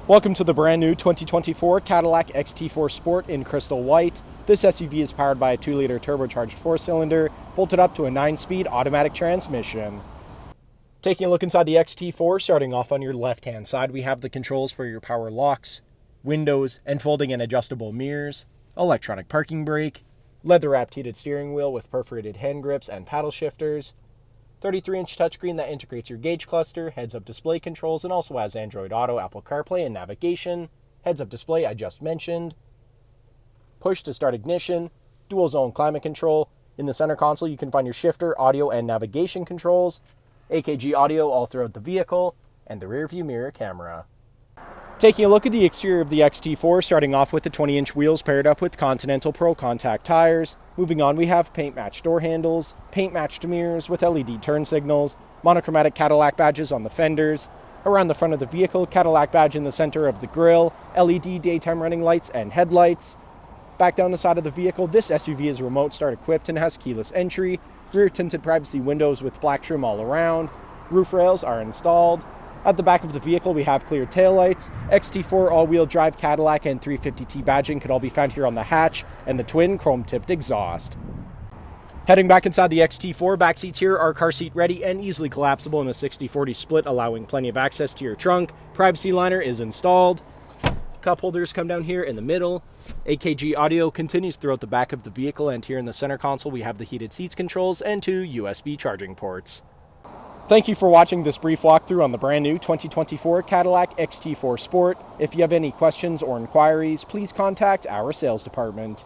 Welcome to the brand new 2024 Cadillac XT4 Sport in crystal white. This SUV is powered by a 2-liter turbocharged 4-cylinder, bolted up to a 9-speed automatic transmission. Taking a look inside the XT4, starting off on your left-hand side, we have the controls for your power locks, windows, and folding and adjustable mirrors, electronic parking brake, leather-wrapped heated steering wheel with perforated hand grips and paddle shifters, 33-inch touchscreen that integrates your gauge cluster, heads-up display controls, and also has Android Auto, Apple CarPlay, and navigation, heads-up display I just mentioned, push to start ignition, dual-zone climate control. In the center console, you can find your shifter, audio, and navigation controls, AKG audio all throughout the vehicle, and the rear-view mirror camera. Taking a look at the exterior of the XT4, starting off with the 20-inch wheels paired up with Continental Pro contact tires. Moving on, we have paint-matched door handles, paint-matched mirrors with LED turn signals, monochromatic Cadillac badges on the fenders. Around the front of the vehicle, Cadillac badge in the center of the grille, LED daytime running lights and headlights. Back down the side of the vehicle, this SUV is remote start equipped and has keyless entry. Rear tinted privacy windows with black trim all around. Roof rails are installed. At the back of the vehicle, we have clear taillights. XT4 all-wheel drive Cadillac and 350T badging could all be found here on the hatch, and the twin chrome-tipped exhaust. Heading back inside the XT4, back seats here are car seat ready and easily collapsible in a 60-40 split, allowing plenty of access to your trunk. Privacy liner is installed. Cup holders come down here in the middle. AKG audio continues throughout the back of the vehicle, and here in the center console we have the heated seats controls and 2 USB charging ports. Thank you for watching this brief walkthrough on the brand new 2024 Cadillac XT4 Sport. If you have any questions or inquiries, please contact our sales department.